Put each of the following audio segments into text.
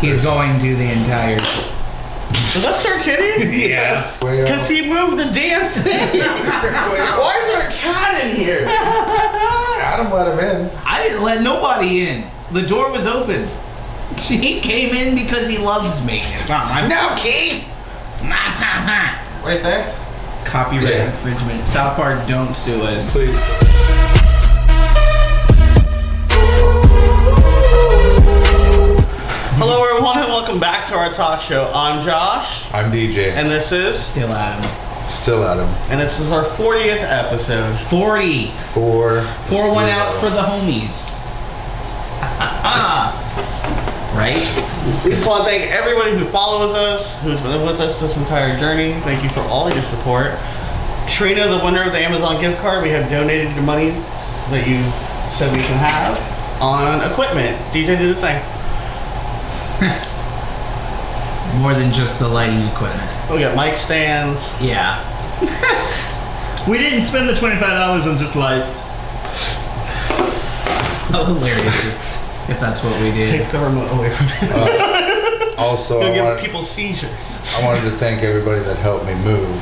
He's going to the entire... Is that Sir Kitty? Yes. Because he moved the damn thing. Why is there a cat in here? Adam let him in. I didn't let nobody in. The door was open. He came in because he loves me. It's not my... No, key. Right there. Copyright infringement. South Park, don't sue us. Please. Hello everyone and welcome back to our talk show. I'm Josh. I'm DJ. And this is... Still Adam. Still Adam. And this is our 40th episode. 40. Pour one out for the homies. Right? We just want to thank everybody who follows us, who's been with us this entire journey. Thank you for all your support. Trina, the winner of the Amazon gift card, we have donated the money that you said we can have on equipment. DJ did the thing. More than just the lighting equipment. We got mic stands. Yeah. We didn't spend the $25 on just lights. Oh, hilarious. If that's what we did. Take the remote away from me. Also, You'll give people seizures. I wanted to thank everybody that helped me move.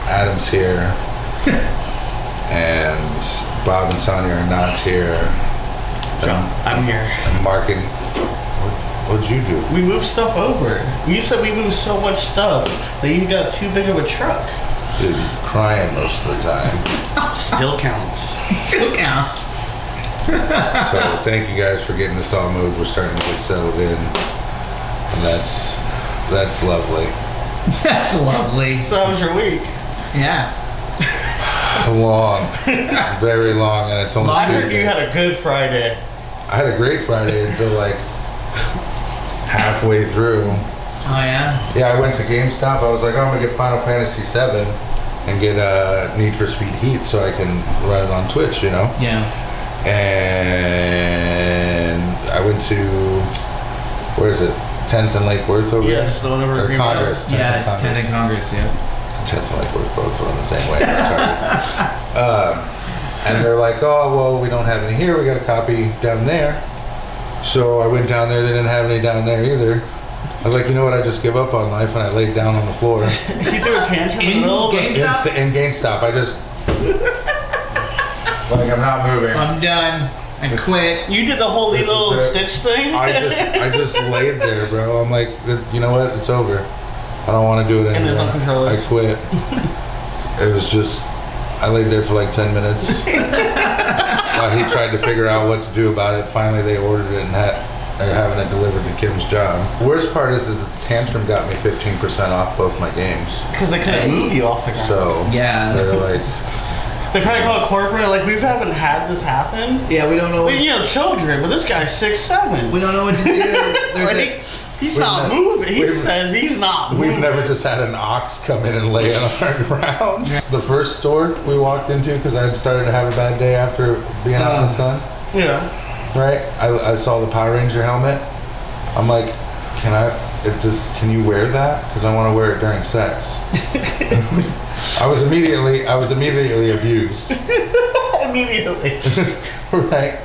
Adam's here. And Bob and Sonia are not here. John, I'm here. And Mark and... What'd you do? We moved stuff over. You said we moved so much stuff that you got too big of a truck. Dude, crying most of the time. Still counts. Still counts. So thank you guys for getting us all moved. We're starting to get settled in. And that's lovely. That's lovely. So how was your week? Yeah. Long. Very long, and it's only I heard Tuesday. you had a good Friday. I had a great Friday until like halfway through. Oh, yeah? Yeah, I went to GameStop. I was like, oh, I'm gonna get Final Fantasy VII and get Need for Speed Heat so I can run it on Twitch, you know? Yeah. And I went to, where is it? 10th and Lake Worth over there? Yes, the one over Or Green Congress. 10th Yeah, and Congress. 10th and Congress, yeah. 10th and Lake Worth, both run the same way. And they're like, oh, well, we don't have any here. We got a copy down there. So I went down there. They didn't have any down there either. I was like, you know what? I just give up on life, and I laid down on the floor. You threw a tantrum in the middle of the GameStop? In GameStop, I just like I'm not moving. I'm done. I quit. You did the whole This is little it. Stitch thing? I just laid there, bro. I'm like, you know what? It's over. I don't want to do it And there's anymore. no controllers. I quit. It was just, I laid there for like 10 minutes while he tried to figure out what to do about it. Finally, they ordered it and they're having it delivered to Kim's job. Worst part is the tantrum got me 15% off both my games. Because they couldn't move you off the ground. So Yeah. they're like, They probably call it corporate. Like, we haven't had this happen. Yeah, we don't know. You know, children, but this guy's 6'7". We don't know what to do. There's Like, he's We've not never- moving. He we've- says he's not moving. we've never just had an ox come in and lay it on our ground. The first store we walked into, because I had started to have a bad day after being out in the sun, Yeah. right? I saw the Power Ranger helmet. I'm like, can you wear that? Because I want to wear it during sex. I was immediately abused. Immediately. Right?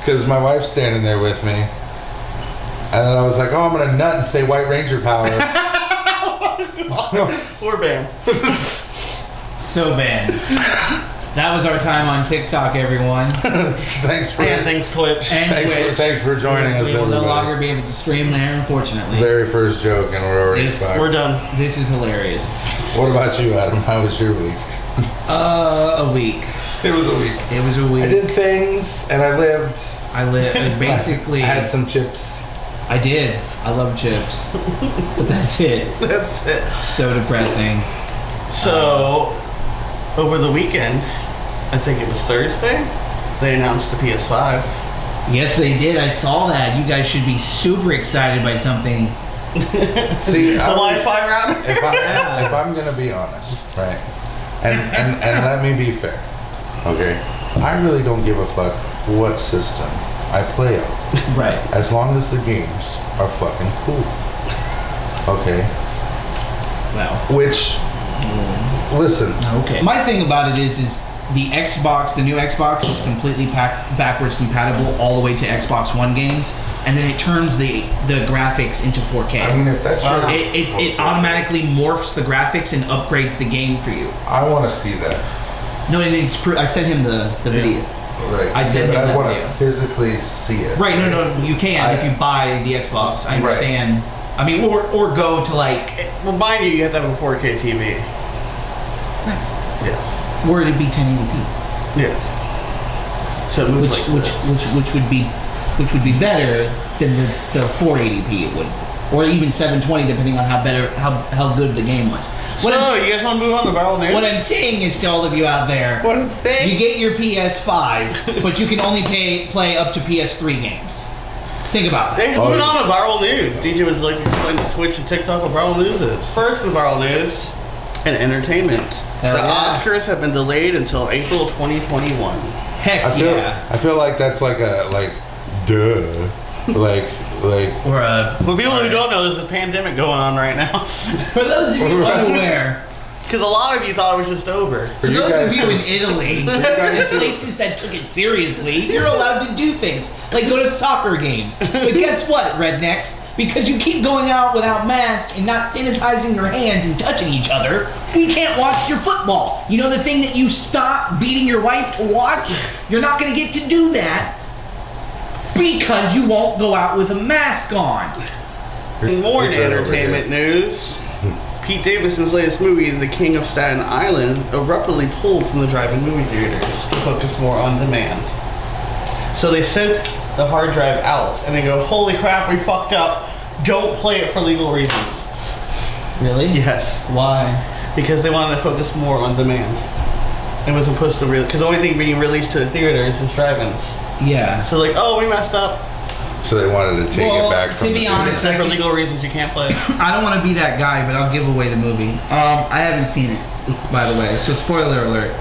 Because my wife's standing there with me. And then I was like, oh, I'm going to nut and say White Ranger power. We're banned. so bad. That was our time on TikTok, everyone. Thanks for And thanks, Twitch. And Twitch. thanks for joining us, We will no everybody. longer be able to stream there, unfortunately. Very first joke, and we're already fucked. We're done. This is hilarious. What about you, Adam? How was your week? A week. It was a week. It was a week. I did things, and I lived. Basically. I had some chips. I did. I love chips. But that's it. That's it. So depressing. So, over the weekend, I think it was Thursday, they announced the PS5. Yes, they did. I saw that. You guys should be super excited by something. See, The Wi-Fi router? if I'm gonna be honest, right, and let me be fair, okay, I really don't give a fuck what system I play on, Right. as long as the games are fucking cool, okay. Well. Which, listen, Okay. My thing about it is the Xbox, the new Xbox, is completely backwards compatible all the way to Xbox One games, and then it turns the graphics into 4K. I mean, if that's your... It automatically morphs the graphics and upgrades the game for you. I want to see that. No, I sent him the video. Like, I sent him I that want video. to physically see it. Right, no, you can if you buy the Xbox. I understand. Right. I mean, or go to like... Well, mind you have to have a 4K TV. Right. Yes. Or it'd be 1080p. Yeah. So it moves which would be better than the 480p it would, or even 720 depending on how good the game was. So you guys want to move on to viral news? What I'm saying is to all of you out there, what I'm saying, you get your PS5, but you can only play up to PS3 games. Think about that. Hey, moving on to viral news. DJ would like to explain to Twitch and TikTok what viral news is. First, the viral news and entertainment. Hell the yeah. Oscars have been delayed until April 2021. Heck I feel like that's like a duh. like or a for people who don't know, there's a pandemic going on right now. For those of you unaware, because a lot of you thought it was just over. for those of you in Italy, and places that took it seriously, you're allowed to do things like go to soccer games. But guess what, rednecks? Because you keep going out without masks and not sanitizing your hands and touching each other, we can't watch your football. You know the thing that you stop beating your wife to watch? You're not going to get to do that because you won't go out with a mask on. More in entertainment news. Pete Davidson's latest movie, The King of Staten Island, abruptly pulled from the drive-in movie theaters to focus more on demand. So they sent the hard drive out, and they go, holy crap, we fucked up. Don't play it for legal reasons. Really? Yes. Why? Because they wanted to focus more on demand. It wasn't supposed to really, because the only thing being released to the theaters is drive-ins. Yeah. So like, oh, we messed up. So they wanted to take it back from to be honest, Except for legal reasons, you can't play it. I don't want to be that guy, but I'll give away the movie. I haven't seen it, by the way, so spoiler alert.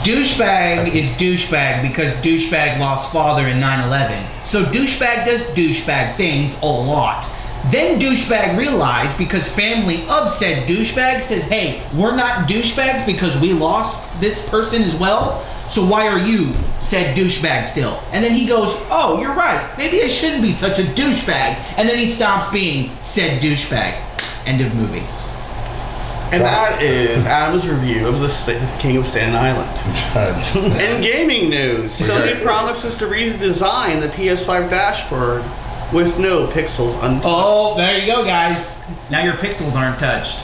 Douchebag is douchebag because douchebag lost father in 9/11. So douchebag does douchebag things a lot. Then douchebag realized, because family of said douchebag says, hey, we're not douchebags because we lost this person as well, so why are you said douchebag still? And then he goes, oh, you're right, maybe I shouldn't be such a douchebag. And then he stops being said douchebag. End of movie. And that is Adam's review of the King of Staten Island. In gaming news, Sony promises to redesign the PS5 dashboard with no pixels untouched. Oh, there you go, guys. Now your pixels aren't touched.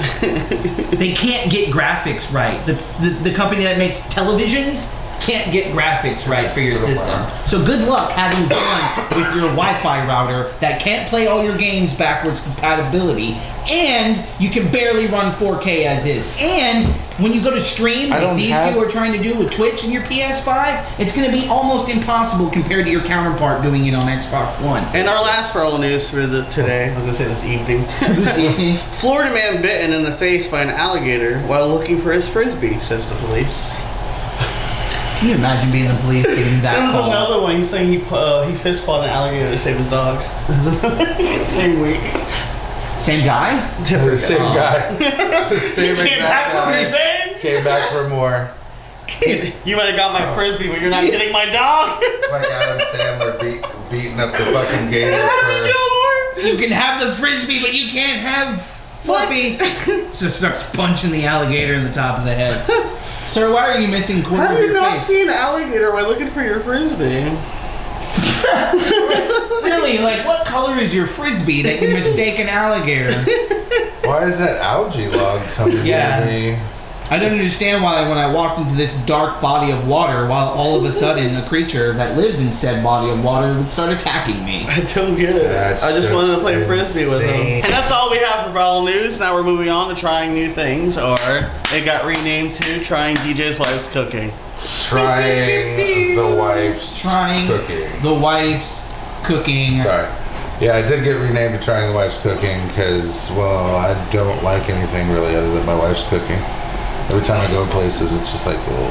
They can't get graphics right. The company that makes televisions can't get graphics right for your system. So good luck having fun with your Wi-Fi router that can't play all your games backwards compatibility, and you can barely run 4K as is. And when you go to stream, like these two are trying to do with Twitch and your PS5, it's going to be almost impossible compared to your counterpart doing it on Xbox One. And our last viral news for today, I was going to say this evening. This evening. Florida man bitten in the face by an alligator while looking for his frisbee, says the police. Can you imagine being the police getting that There was call? another one. He's saying he fist fought an alligator to save his dog. Same week. Same guy? The same guy. It's the same Came back exact for guy. revenge. Came back for more. You might have got my frisbee, but you're not getting my dog. It's like Adam Sandler beating up the fucking gator for... You can have the frisbee, but you can't have Fluffy. So starts punching the alligator in the top of the head. Sir, why are you missing corner How of do you your not face? see an alligator while looking for your frisbee? Really? Like, what color is your frisbee that you mistake an alligator? Why is that algae log coming Yeah. near me? I don't understand why when I walked into this dark body of water, while all of a sudden a creature that lived in said body of water would start attacking me. I don't get it. That's I just wanted to play just frisbee with him. insane. And that's all we have for viral news. Now we're moving on to trying new things, or it got renamed to trying DJ's wife's cooking. Trying the wife's cooking. The wife's cooking. Sorry. Yeah, I did get renamed to Trying the Wife's Cooking because, well, I don't like anything really other than my wife's cooking. Every time I go places, it's just like, whoa,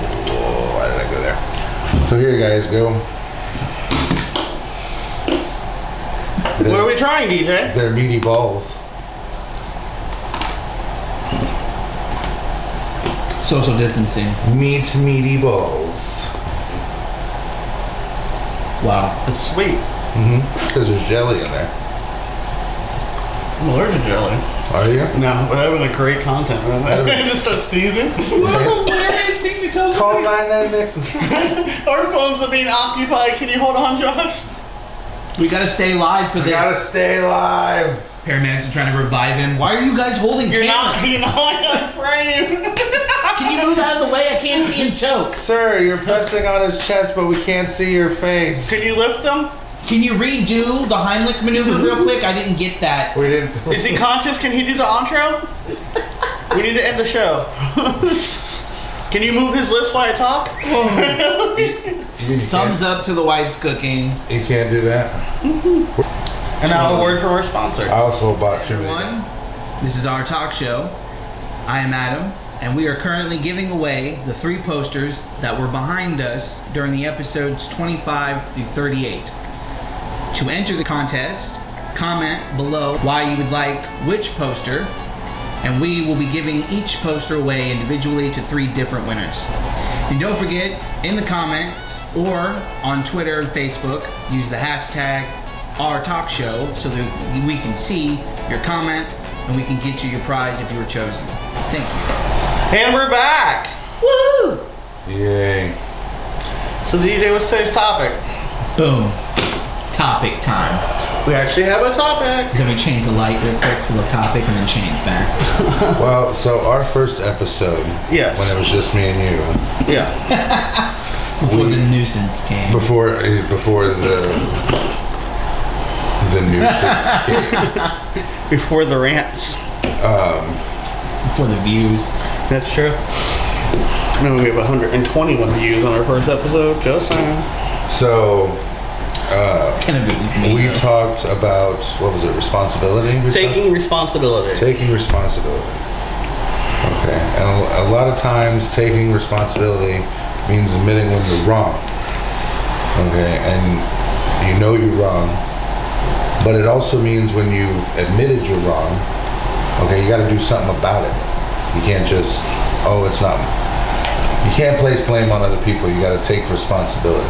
why did I go there? So here you guys go. What are we trying, DJ? They're meaty balls. Social distancing. Meaty balls. Wow. It's sweet. Because there's jelly in there. I'm allergic to jelly. Are you? No, but that was a great content. Just start seizing. Hilarious thing to tell Call 999. Our phones are being occupied. Can you hold on, Josh? We gotta stay live for We this. gotta stay alive. Paramedics are trying to revive him. Why are you guys holding You're cameras? not afraid. Can you move out of the way? I can't see him choke. Sir, you're pressing on his chest, but we can't see your face. Can you lift them? Can you redo the Heimlich maneuver real quick? I didn't get that. We didn't. Is he conscious? Can he do the intro? We need to end the show. Can you move his lips while I talk? Thumbs up to the wife's cooking. You can't do that. And now a word from our sponsor. I also bought too many. Everyone, this is our talk show. I am Adam, and we are currently giving away the 3 posters that were behind us during the episodes 25 through 38. To enter the contest, comment below why you would like which poster, and we will be giving each poster away individually to 3 different winners. And don't forget, in the comments or on Twitter and Facebook, use the hashtag #OurTalkShow so that we can see your comment and we can get you your prize if you were chosen. Thank you. And we're back. Woo! Yay. So DJ, what's today's topic? Boom. Topic time. We actually have a topic. Then we change the light real quick for the topic and then change back. Well, so our first episode, Yes. when it was just me and you, Yeah. Before the nuisance came. before the nuisance came. Before the rants. Before the views. That's true. No, we have 121 views on our first episode. Just saying. So, 10 of it was me. we talked about, what was it, responsibility? Taking responsibility. Taking responsibility. Okay, and a lot of times taking responsibility means admitting when you're wrong. Okay, and you know you're wrong, but it also means when you've admitted you're wrong, okay, you got to do something about it. You can't just, it's not. You can't place blame on other people. You got to take responsibility.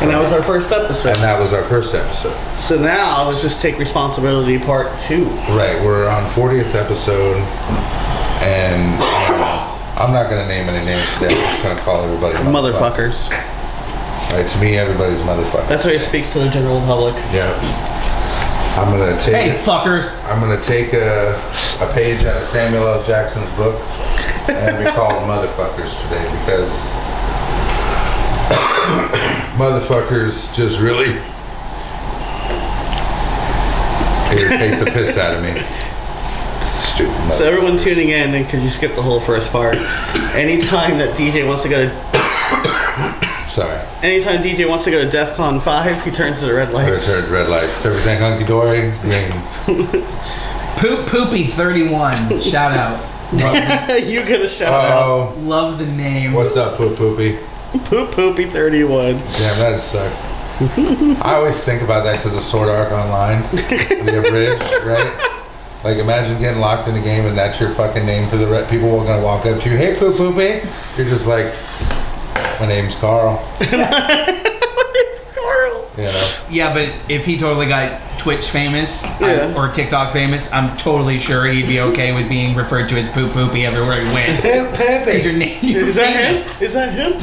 And that was our first episode. And that was our first episode. So now let's just take responsibility part 2. Right, we're on 40th episode, and I'm not going to name any names today. I'm just going to call everybody Motherfuckers. Right, to me, everybody's motherfucker. That's how he speaks to the general public. Yeah. I'm going to take... Hey, fuckers. I'm going to take a page out of Samuel L. Jackson's book and be called Motherfuckers today because motherfuckers just really irritate the piss out of me. Stupid motherfuckers. So everyone tuning in, because you skipped the whole first part, anytime DJ wants to go to DEFCON 5, he turns to the red lights. Red lights. Everything hunky-dory, green. Poopy 31. Shout out. You get a shout out. Love the name. What's up, Poopy? Poopy 31. Damn, that sucked. I always think about that because of Sword Art Online, the abridged, right? Like, imagine getting locked in a game and that's your fucking name for the people are gonna walk up to you. Hey, Poopy. You're just like, my name's Carl. You know? Yeah, but if he totally got Twitch famous or TikTok famous, I'm totally sure he'd be okay with being referred to as Poopy everywhere he went. Because your name Is that him? Is that him?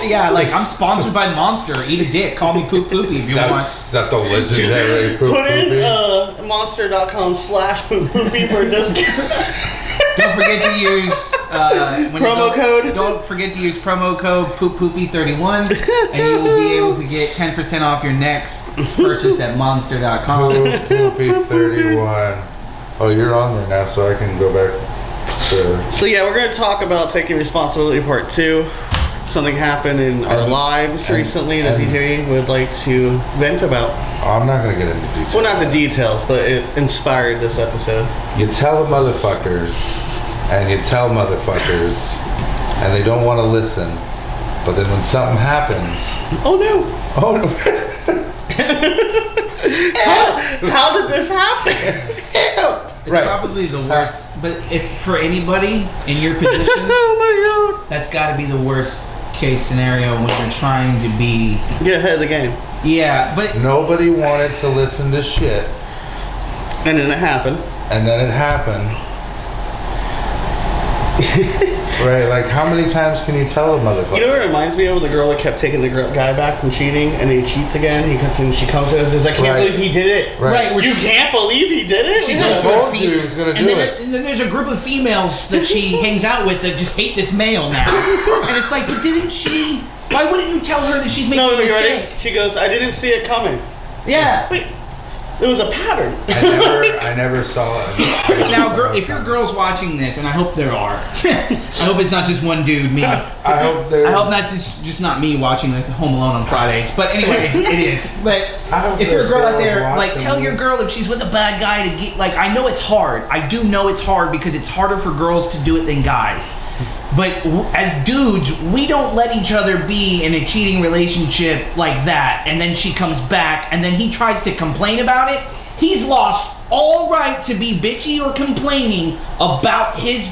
Yeah, like I'm sponsored by Monster. Eat a dick. Call me Poopy if you want. Is that the legendary Poopy? Put in monster.com/poopy for a discount. Don't forget to use promo code. Don't forget to use promo code Poopy31, and you will be able to get 10% off your next purchase at monster.com. Poopy31. Oh, you're on there now, so I can go back to. So yeah, we're going to talk about taking responsibility part 2. Something happened in our lives recently that DJ would like to vent about. I'm not going to get into details. Well, not the details, but it inspired this episode. You tell the motherfuckers, and you tell motherfuckers, and they don't want to listen. But then when something happens... Oh no! Oh no! How did this happen? It's probably the worst But if for anybody in your position, Oh my god. that's got to be the worst case scenario when you're trying to be. Get ahead of the game. Yeah, but Nobody wanted to listen to shit, And then it happened. and then it happened. Right? Like, how many times can you tell a motherfucker? You know what it reminds me of? The girl that kept taking the guy back from cheating, and then he cheats again. She comes to us and says, I can't Right. believe he did it. Right. where You she- can't believe he did it? She I goes told with you he was gonna and do then, it. and then there's a group of females that she hangs out with that just hate this male now. And it's like, but didn't she? Why wouldn't you tell her that she's making No, a you ready? mistake? She goes, I didn't see it coming. Yeah. Wait, it was a pattern. I never saw it. Now, if your girl's watching this, and I hope there are, I hope it's not just one dude, me. I hope there's. I hope that's just not me watching this Home Alone on Fridays. But anyway, it is. But I hope if you're a there's girl out girls there, like, watching tell your this. girl if she's with a bad guy to get, like, I know it's hard. I do know it's hard because it's harder for girls to do it than guys. But as dudes, we don't let each other be in a cheating relationship like that. And then she comes back and then he tries to complain about it. He's lost all right to be bitchy or complaining about his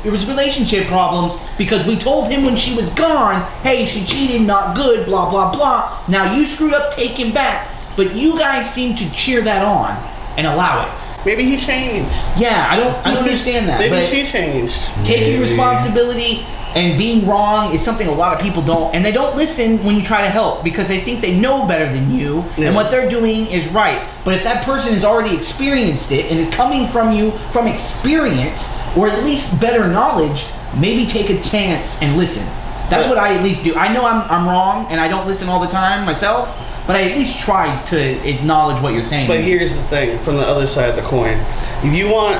relationship problems because we told him when she was gone, hey, she cheated, not good, blah, blah, blah. Now you screwed up, take him back. But you guys seem to cheer that on and allow it. Maybe he changed. Yeah, I don't understand that. Maybe but she changed. taking Maybe. responsibility and being wrong is something a lot of people don't, and they don't listen when you try to help because they think they know better than you Yeah. and what they're doing is right. But if that person has already experienced it and is coming from you from experience or at least better knowledge, maybe take a chance and listen. That's what I at least do. I know I'm wrong and I don't listen all the time myself, but I at least try to acknowledge what you're saying. But here's the thing, from the other side of the coin. If you want,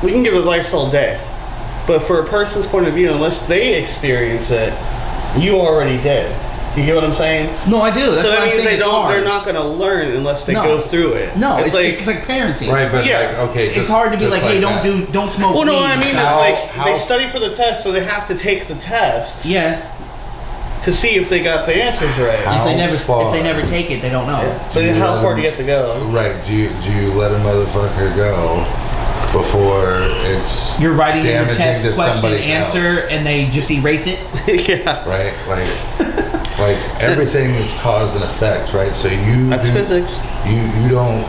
we can give advice all day. But for a person's point of view, unless they experience it, you already did. You get what I'm saying? No, I do. That's So what that I'm means saying, they it's don't. hard. They're not going to learn unless they No. go through it. No, it's it's like parenting. Right, but Yeah. like, okay. It's hard to be like, hey, don't smoke Well, no, weed. I mean, How- it's like how- they study for the test, so they have to take the test Yeah, to see if they got the answers right. How if they never far? take it, they don't know. But you how let far them- do you have to go? Right. Do you let a motherfucker go before it's You're writing in the damaging test to question somebody's answer else? and they just erase it. Yeah, Right? Like everything is cause and effect, right? So that's physics. You don't.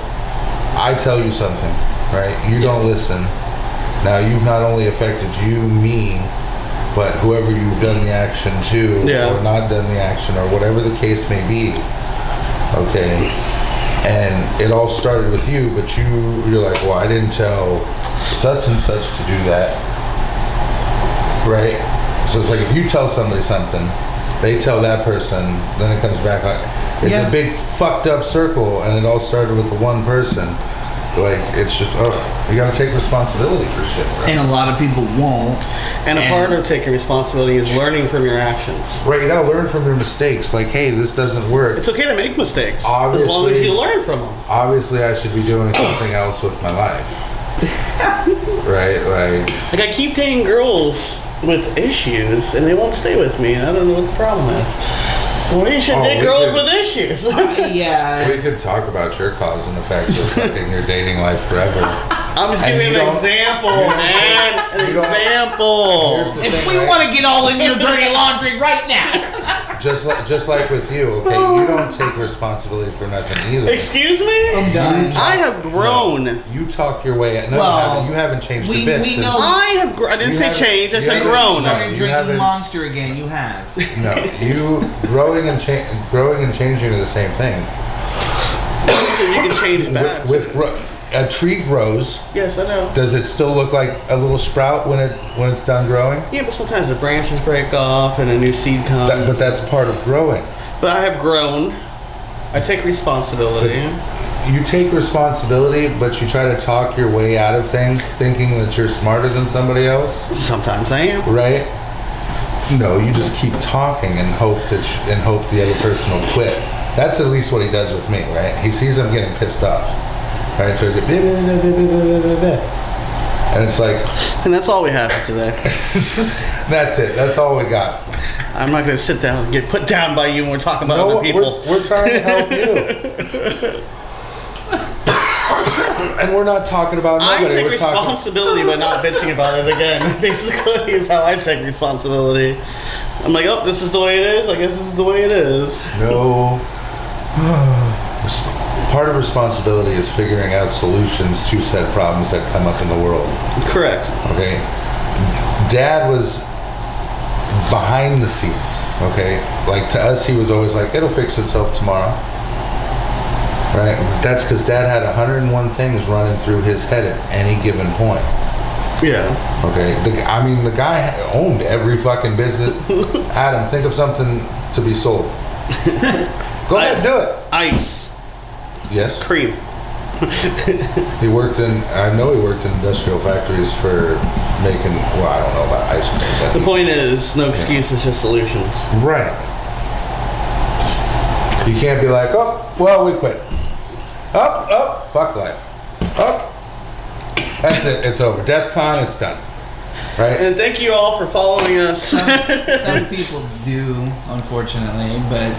I tell you something, right? You don't listen. Now you've not only affected you, me, but whoever you've done the action to, Yeah. or not done the action, or whatever the case may be. Okay. And it all started with you, but you're like, well, I didn't tell such and such to do that, right? So it's like if you tell somebody something, they tell that person, then it comes back on. It's Yeah. a big fucked up circle, and it all started with the one person. Like, it's just, you gotta take responsibility for shit, right? And a lot of people won't. And a part of taking responsibility is learning from your actions. Right, you gotta learn from your mistakes. Like, hey, this doesn't work. It's okay to make mistakes, as long as Obviously. you learn from them. Obviously, I should be doing something else with my life. Right, like, Like, I keep dating girls with issues, and they won't stay with me, and I don't know what the problem is. Well, you should date we girls could- with issues. Yeah. we could talk about your cause and effect of fucking your dating life forever. I'm just And giving you an don't- example, you don't- man. An you don't- example. Here's the If thing, we right? want to get all in your dirty laundry right now. Just like with you, okay, you don't take responsibility for nothing either. Excuse me? I'm done. I have grown. You talk your way. No, Well, you haven't changed we- a bit. we since- know- I have grown. I didn't You say haven't- change, I you said haven't- grown. No. Started you drinking haven't- Monster again. You have. No, you growing and changing are the same thing. You can change back. A tree grows. Yes, I know. Does it still look like a little sprout when it's done growing? Yeah, but sometimes the branches break off and a new seed comes. But that's part of growing. But I have grown. I take responsibility. You take responsibility, but you try to talk your way out of things, thinking that you're smarter than somebody else, Sometimes I am. right? No, you just keep talking and hope the other person will quit. That's at least what he does with me, right? He sees I'm getting pissed off, right? So he goes, and it's like, And that's all we have for today. that's it. That's all we got. I'm not going to sit down and get put down by you when we're talking about No, other people. we're trying to help you. And we're not talking about I nobody. take We're talking. responsibility, but not bitching about it again. Basically, is how I take responsibility. I'm like, oh, this is the way it is. I guess this is the way it is. No. Part of responsibility is figuring out solutions to said problems that come up in the world. Correct. Okay. Dad was behind the scenes. Okay. Like to us, he was always like, it'll fix itself tomorrow. Right. That's because Dad had 101 things running through his head at any given point. Yeah. Okay. The guy owned every fucking business. Adam, think of something to be sold. Go ahead, do it. Ice. Yes. Cream. I know he worked in industrial factories for making, well, I don't know about ice cream, but The point is, no excuses, just solutions. right. You can't be like, oh, well, we quit. Oh, fuck life. Oh, that's it. It's over. Death Con, it's done. Right? And thank you all for following us. Some people do, unfortunately, but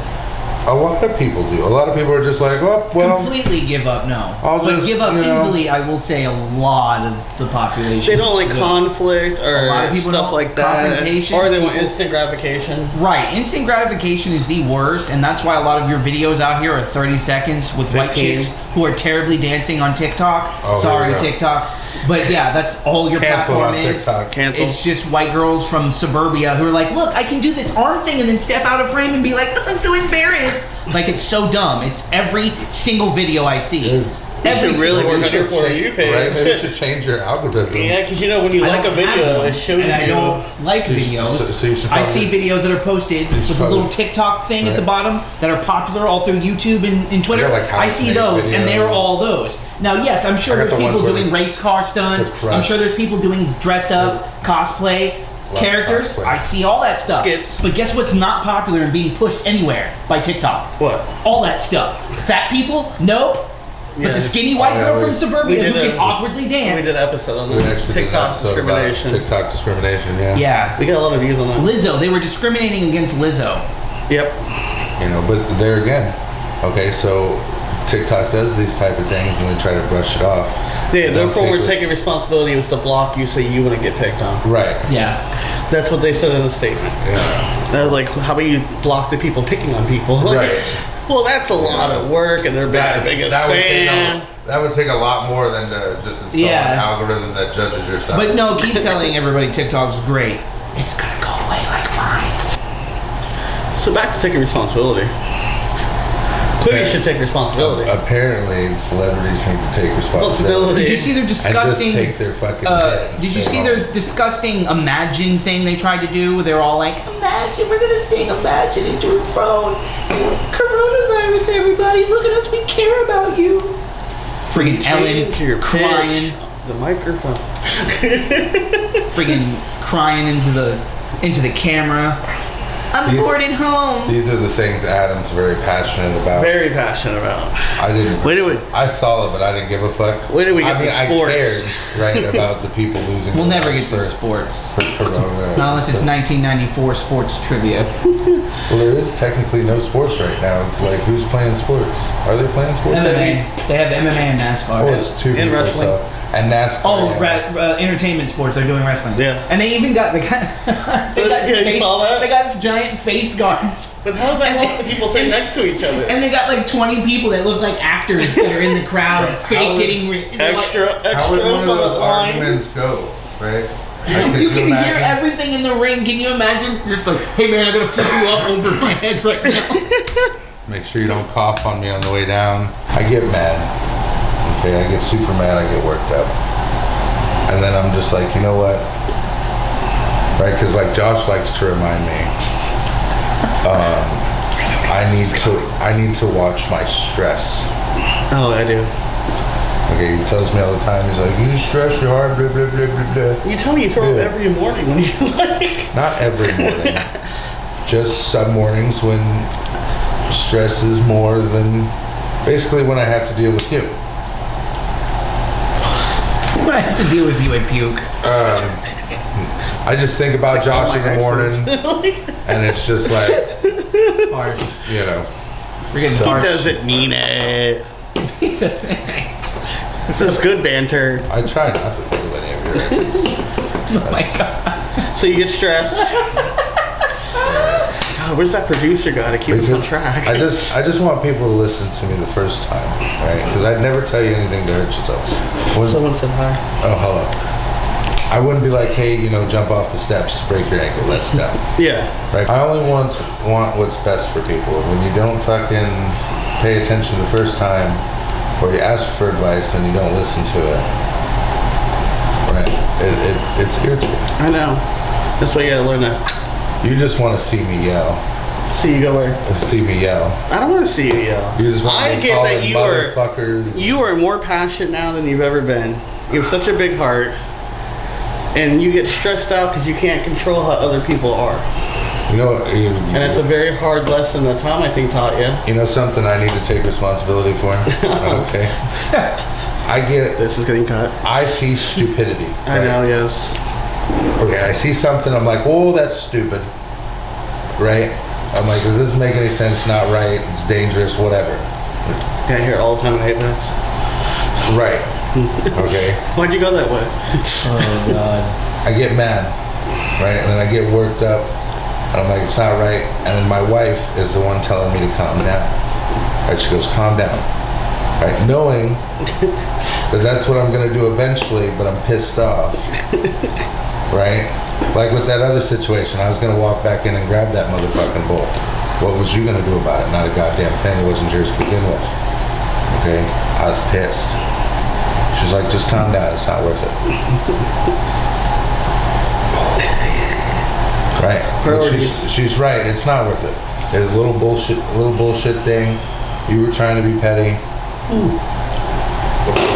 A lot of people do. A lot of people are just like, oh, well. completely give up. No, I'll but just, give up you know, easily. I will say a lot of the population. They don't like give up. conflict A lot or of people stuff don't- like that. confrontation. Or they want People- instant gratification. Right, instant gratification is the worst, and that's why a lot of your videos out here are 30 seconds with white 15. chicks who are terribly dancing on TikTok. Oh, Sorry, here we go. TikTok. But yeah, that's all your Canceled platform on is. TikTok. Cancel. It's just white girls from suburbia who are like, look, I can do this arm thing and then step out of frame and be like, I'm so embarrassed. Like, it's so dumb. It's every single video I see. It's- You Every should really single work on your For You page. Right? Maybe you should change your algorithm. Yeah, because you know when you I like a don't have video, one, it shows and I you. don't like So you should- videos. so you should I probably- see videos that are posted should with a probably- little TikTok thing at the Right. bottom that are popular all through YouTube and Twitter. They're like how I to see make those, and they're videos. all those. Now, yes, I'm sure I got there's the people ones where doing they- race car stunts. the crush. I'm sure there's people doing dress up, cosplay, Lots of characters. cosplay. I see all that stuff. Skits. But guess what's not popular and being pushed anywhere by TikTok? What? All that stuff. Fat people? Nope. But the Yeah. skinny white Oh, yeah, girl we- from suburbia who we did can a- awkwardly dance. We did an episode on We actually that. did an TikTok episode about discrimination. TikTok discrimination, yeah. Yeah. We got a lot of views on that. Lizzo, they were discriminating against Lizzo. Yep. You know, but there again, okay, so TikTok does these type of things and they try to brush it off. Yeah, Don't therefore take we're res- taking responsibility was to block you so you wouldn't get picked on. Right. Yeah. That's what they said in the statement. Yeah. I was like, how about you block the people picking on people? Like, Right. Well, that's a lot of work, and they're the biggest fan. That would take a lot more than to just install Yeah. an algorithm that judges your size. But no, keep telling everybody TikTok's great. It's gonna go away like fine. So back to taking responsibility. Clearly, you should take responsibility. Apparently, celebrities need to take responsibility. Did you see their And just disgusting? take their fucking hit and Did you stay see home. their disgusting Imagine thing they tried to do? Where they were all like, Imagine, we're gonna sing Imagine into your phone. Coronavirus, everybody, look at us, we care about you. Friggin' Ellen Change your crying, pitch. The microphone. friggin' crying into the camera. I'm These- bored at home. These are the things Adam's very passionate about. Very passionate about. I didn't. Wait till we- I saw it, but I didn't give a fuck. Wait till we get I mean, to sports. I cared, right, about the people losing. We'll their never lives get to for- sports. For corona. Not unless it's 1994 sports trivia. Well, there is technically no sports right now. Like, who's playing sports? Are they playing sports? MMA. They have MMA and NASCAR. Oh, it's two And people, wrestling. so- and NASCAR. Oh, yeah. entertainment sports. They're doing wrestling. Yeah. And they even got Yeah, you saw that? They got giant face guards. But how does that help the people sitting next to each other? And they got like 20 people that look like actors that are in the crowd, fake would- getting they're like- Extra, How would one extras of on those the line. arguments go, right? Like, could you can imagine? hear everything in the ring. Can you imagine? Just like, hey man, I'm gonna flip you up over my head right now. Make sure you don't cough on me on the way down. I get mad. Okay, I get super mad. I get worked up. And then I'm just like, you know what? Right? Because like Josh likes to remind me, I need to watch my stress. Oh, I do. Okay, he tells me all the time. He's like, you stress your heart, blah blah blah blah blah. You tell me you throw Yeah. up every morning when you like. Not every morning. Just some mornings when stress is more than basically when I have to deal with you. When I have to deal with you, I puke. I just think about Josh in the morning, Like, and it's just like, Harsh. you know. We're getting So- he harsh. doesn't mean it. This is good banter. I try not to think of any of your exes. Oh my god. So you get stressed. God, where's that producer guy to keep us on track? I just want people to listen to me the first time, right? Because I'd never tell you anything to hurt yourself. Someone said hi. Oh, hello. I wouldn't be like, hey, jump off the steps, break your ankle, let's go. Yeah. Right? I only want what's best for people. When you don't fucking pay attention the first time, or you ask for advice, then you don't listen to it. Right? It's irritating. I know. That's why you gotta learn that. You just want to see me yell. See you go where? See me yell. I don't want to see you yell. You just want I to get call that them you are motherfuckers. You are more passionate now than you've ever been. You have such a big heart, and you get stressed out because you can't control how other people are. And it's a very hard lesson that Tom, I think, taught you. You know something I need to take responsibility for? Okay. This is getting cut. I see stupidity. I know, yes. Okay, I see something, I'm like, oh, that's stupid. Right? I'm like, it doesn't make any sense, not right, it's dangerous, whatever. Yeah, I hear it all the time in Apex. Right. Okay. Why'd you go that way? Oh god. I get mad, right? And then I get worked up, and I'm like, it's not right. And then my wife is the one telling me to calm down. Right? She goes, calm down. Right? Knowing that that's what I'm gonna do eventually, but I'm pissed off. Right? Like with that other situation, I was gonna walk back in and grab that motherfucking bowl. What was you gonna do about it? Not a goddamn thing. It wasn't yours to begin with. Okay? I was pissed. She's like, just calm down. It's not worth it. Right? But she's right. It's not worth it. It's a little bullshit thing. You were trying to be petty.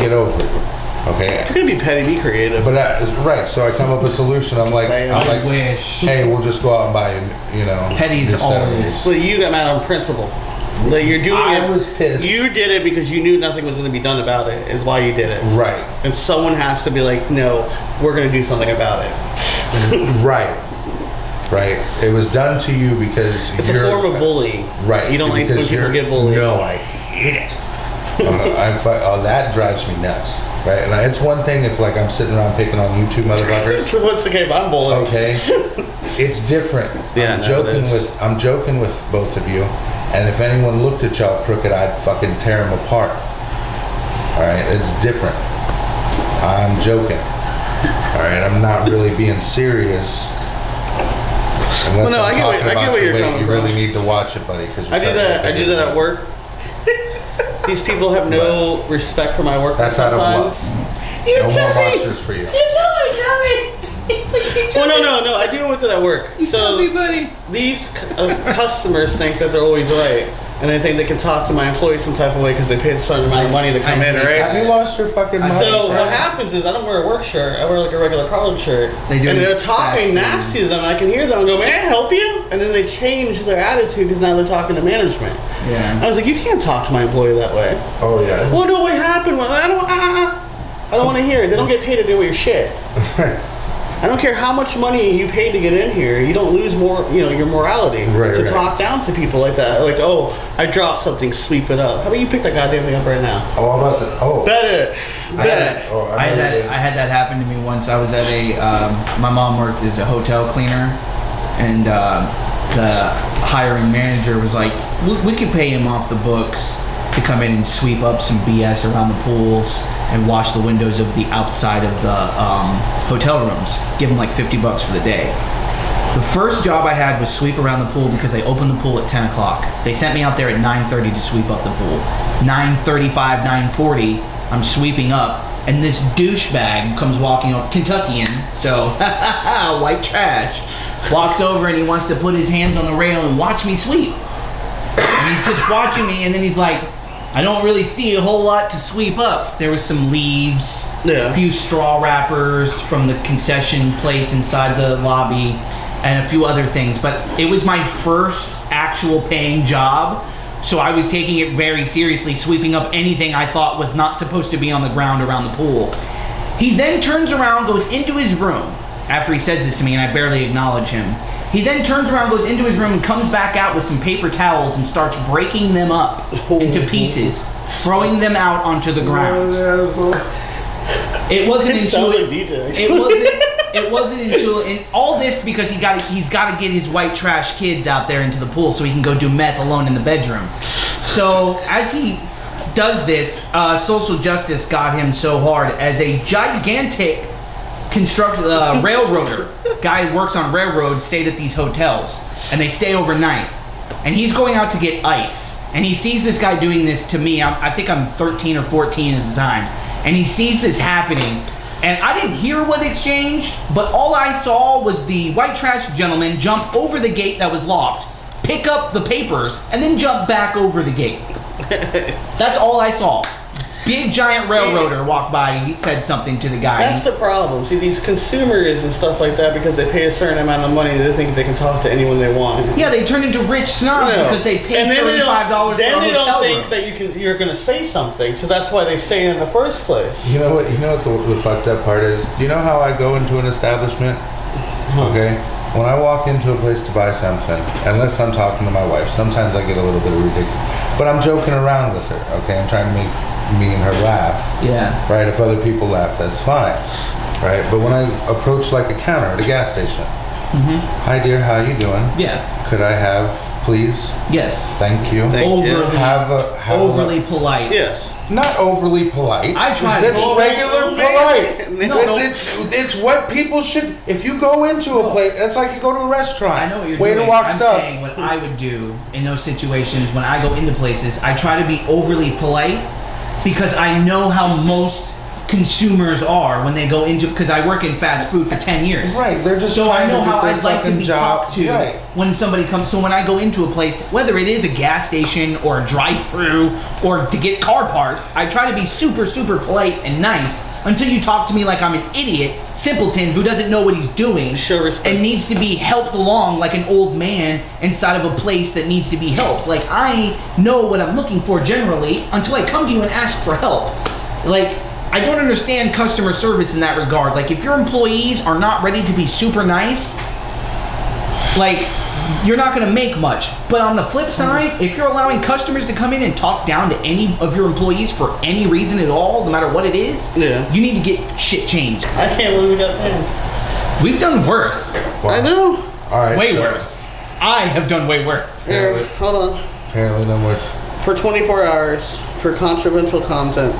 Get over it. Okay. You're gonna be petty, be creative. But right, so I come up with a solution. I'm like, wish. hey, we'll just go out and buy Petty's your always. But you got mad on principle. Like you're doing I was pissed. You did it because you knew nothing was going to be done about it. Is why you did it. Right. And someone has to be like, no, we're going to do something about it. Right. Right. It was done to you because it's a form of bullying. Right. You don't like when people get bullied. No, I hate it. That drives me nuts. Right. And it's one thing if like I'm sitting around picking on you two motherfuckers. So what's okay if I'm bullied? Okay. It's different. Yeah, I'm joking with both of you. And if anyone looked at y'all crooked, I'd fucking tear them apart. All right, it's different. I'm joking. All right, I'm not really being serious. Unless I get where you're coming you from. really need to watch it, buddy. Because I do that at work. These people have no respect for my work. That's out of love. No more monsters for you. Well, no. I deal with it at work. These customers think that they're always right, and they think they can talk to my employees some type of way because they paid a certain amount of money to come in, right? Have you lost your fucking mind? So what happens is I don't wear a work shirt. I wear like a regular collared shirt. And they're talking nasty to them. I can hear them and go, "May I help you?" And then they change their attitude because now they're talking to management. Yeah. I was like, you can't talk to my employee that way. Oh yeah. Well, no, what happened? Well, I don't want to hear it. They don't get paid to do your shit. I don't care how much money you pay to get in here. You don't lose your morality to talk down to people like that. Like, oh, I dropped something, sweep it up. How about you pick that goddamn thing up right now? Oh, I'm about to. Oh. Bet it. I had that happen to me once. I was at my mom worked as a hotel cleaner, and the hiring manager was like, we could pay him off the books to come in and sweep up some BS around the pools and wash the windows of the outside of the hotel rooms. Give him like $50 for the day. The first job I had was sweep around the pool because they opened the pool at 10 o'clock. They sent me out there at 9:30 to sweep up the pool. 9:35, 9:40, I'm sweeping up, and this douchebag comes walking over, Kentuckian, so white trash, walks over and he wants to put his hands on the rail and watch me sweep. And he's just watching me, and then he's like, I don't really see a whole lot to sweep up. There was some leaves, a few straw wrappers from the concession place inside the lobby, and a few other things. But it was my first actual paying job, so I was taking it very seriously, sweeping up anything I thought was not supposed to be on the ground around the pool. He then turns around, goes into his room, after he says this to me, and I barely acknowledge him. He then turns around, goes into his room, and comes back out with some paper towels and starts breaking them up into pieces, throwing them out onto the ground. It wasn't until sounds like DJ. it wasn't until and all this because he's got to get his white trash kids out there into the pool so he can go do meth alone in the bedroom. So as he does this, social justice got him so hard as a gigantic railroader guy who works on railroads stayed at these hotels and they stay overnight, and he's going out to get ice, and he sees this guy doing this to me. I think I'm 13 or 14 at the time, and he sees this happening, and I didn't hear what exchanged, but all I saw was the white trash gentleman jump over the gate that was locked, pick up the papers, and then jump back over the gate. That's all I saw. Big giant railroader walked by. He said something to the guy. That's the problem. See, these consumers and stuff like that, because they pay a certain amount of money, they think they can talk to anyone they want. Yeah, they turn into rich snobs because they pay $35 for a hotel room. Then they don't think that you're going to say something, so that's why they say it in the first place. You know what? The fucked up part is. Do you know how I go into an establishment? Okay. When I walk into a place to buy something, unless I'm talking to my wife, sometimes I get a little bit ridiculous. But I'm joking around with her. Okay, I'm trying to make me and her laugh. Yeah. Right. If other people laugh, that's fine. Right. But when I approach like a counter at a gas station, hi dear, how you doing? Yeah. Could I have, please? Yes. Thank you. Overly polite. Yes. Not overly polite. I try to. That's regular polite. No, It's what people should. If you go into a place, that's like you go to a restaurant. I know what you're Waiter doing. walks I'm up. saying what I would do in those situations when I go into places, I try to be overly polite because I know how most consumers are when they go into, because I work in fast food for 10 years. Right, they're just so I trying know to do how their I'd like to fucking be job. talked to Right. when somebody comes. So when I go into a place, whether it is a gas station or a drive-through or to get car parts, I try to be super, super polite and nice until you talk to me like I'm an idiot, simpleton who doesn't know what he's doing Show respect. and needs to be helped along like an old man inside of a place that needs to be helped. Like, I know what I'm looking for generally until I come to you and ask for help. Like, I don't understand customer service in that regard. Like, if your employees are not ready to be super nice, like, you're not going to make much. But on the flip side, if you're allowing customers to come in and talk down to any of your employees for any reason at all, no matter what it is, you need to get shit changed. I can't believe we got banned. We've done worse. Wow. I know. All right. Way worse. I have done way worse. Here, hold on. Apparently, no more. For 24 hours, for controversial content.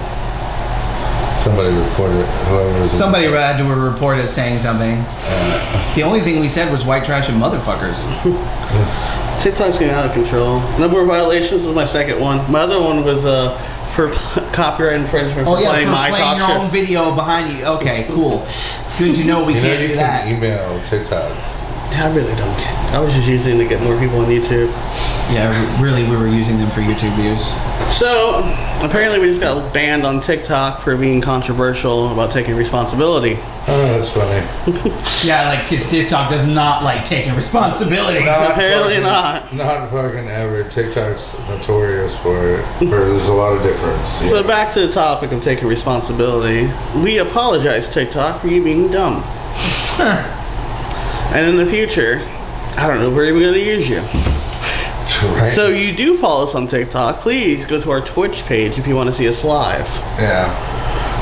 Somebody reported. Whoever was. Somebody had to report us saying something. The only thing we said was white trash and motherfuckers. TikTok's getting out of control. Number of violations was my second one. My other one was for copyright infringement for playing my talk your show. own video behind you. Okay, cool. Good to know we can't do that. Email TikTok. I really don't care. I was just using it to get more people on YouTube. Yeah, really, we were using them for YouTube views. So, apparently we just got banned on TikTok for being controversial about taking responsibility. Oh, that's funny. Yeah, like, because TikTok does not like taking responsibility. Apparently not. Not fucking ever. TikTok's notorious for it. There's a lot of difference. Yeah. So back to the topic of taking responsibility. We apologize, TikTok, for you being dumb. And in the future, I don't know where we're going to use you. Right. So you do follow us on TikTok. Please go to our Twitch page if you want to see us live. Yeah.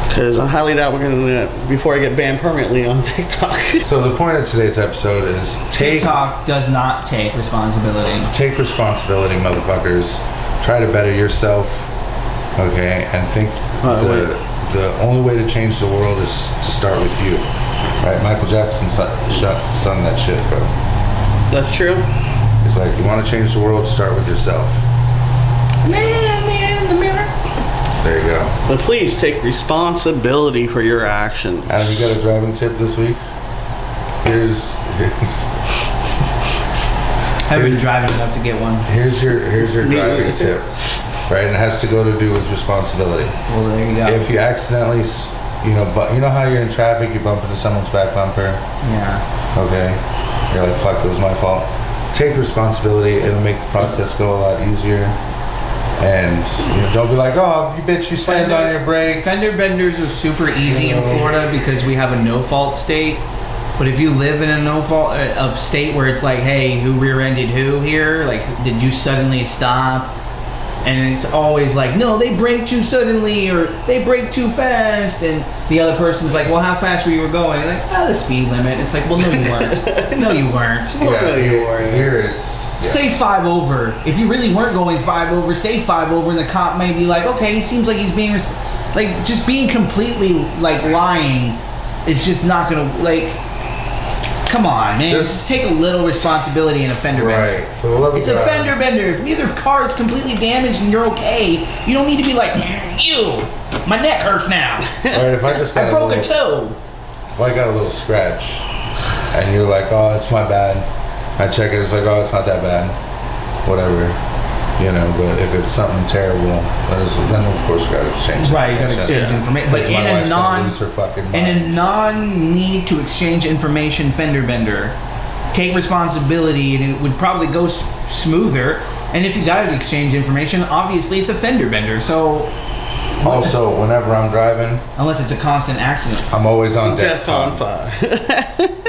Because I highly doubt we're going to, before I get banned permanently on TikTok. So the point of today's episode is TikTok does not take responsibility. Take responsibility, motherfuckers. Try to better yourself, okay? And think the only way to change the world is to start with you. Right? Michael Jackson sung that shit, bro. That's true. It's like, you want to change the world, start with yourself. Man in the mirror. There you go. But please take responsibility for your actions. Adam, you got a driving tip this week? Here's I've been driving enough to get one. Here's your driving tip, right? And it has to go to do with responsibility. Well, there you go. If you accidentally, you know how you're in traffic, you bump into someone's back bumper. Yeah. Okay, you're like, fuck, it was my fault. Take responsibility. It'll make the process go a lot easier. And don't be like, oh, you bitch, you slammed on your brakes. Fender benders are super easy in Florida because we have a no-fault state. But if you live in a no fault of state where it's like, hey, who rear-ended who here? Like, did you suddenly stop? And it's always like, no, they brake too suddenly or they brake too fast. And the other person's like, well, how fast were you going? Like, the speed limit. It's like, well, no, you weren't. No, you weren't. Here it's... Say 5 over. If you really weren't going 5 over, say 5 over, and the cop may be like, okay, he seems like he's being... Like, just being completely, like, lying is just not gonna, like... Come on, man. Just take a little responsibility in a fender bender. Right. For the love of It's God. a fender bender. If neither car is completely damaged and you're okay, you don't need to be like, my neck hurts now. Right, if I just got I broke a toe. If I got a little scratch and you're like, oh, it's my bad. I check it, it's like, oh, it's not that bad. Whatever. You know, but if it's something terrible, then of course you gotta exchange it. Right, you gotta exchange information. But Because my wife's gonna lose her fucking mind. in a non-need to exchange information fender bender, take responsibility and it would probably go smoother. And if you gotta exchange information, obviously it's a fender bender. So Also, whenever I'm driving, unless it's a constant accident. I'm always on DEFCON DEFCON 5.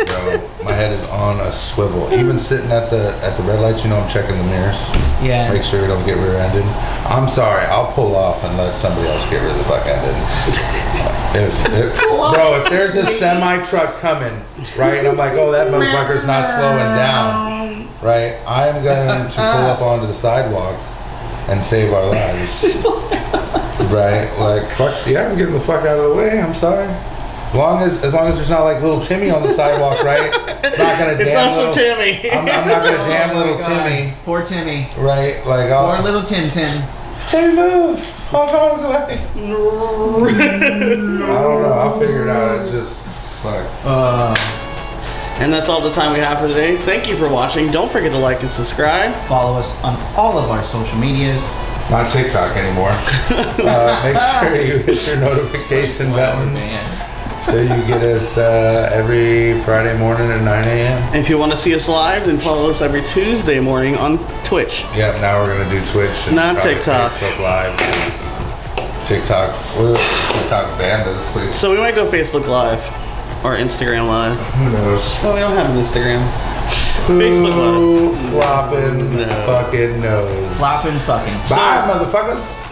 Bro, my head is on a swivel. Even sitting at the red lights, you know, I'm checking the mirrors. Yeah. Make sure you don't get rear-ended. I'm sorry, I'll pull off and let somebody else get rear the fuck ended. Bro, if there's a semi-truck coming, right, and I'm like, oh, that motherfucker's not slowing down, right, I'm going to pull up onto the sidewalk and save our lives. Right? Like, fuck, yeah, I'm getting the fuck out of the way, I'm sorry. As long as there's not like little Timmy on the sidewalk, right? I'm not gonna It's damn also little, Timmy. I'm not gonna damn little God. Timmy, Poor Timmy. right? Like, Poor oh, little Tim. Timmy, move! Hold on, like, I don't know. I'll figure it out. It just, fuck. And that's all the time we have for today. Thank you for watching. Don't forget to like and subscribe. Follow us on all of our social medias. Not TikTok anymore. Make sure you hit your notification buttons. So you get us every Friday morning at 9 a.m. And if you want to see us live, then follow us every Tuesday morning on Twitch. Yep, now we're going to do Twitch. And Not probably TikTok. Facebook Live. TikTok banned us. So we might go Facebook Live or Instagram Live. Who knows? No, we don't have an Instagram. Facebook Live. Who flopping fucking knows? Flopping fucking. Bye, motherfuckers.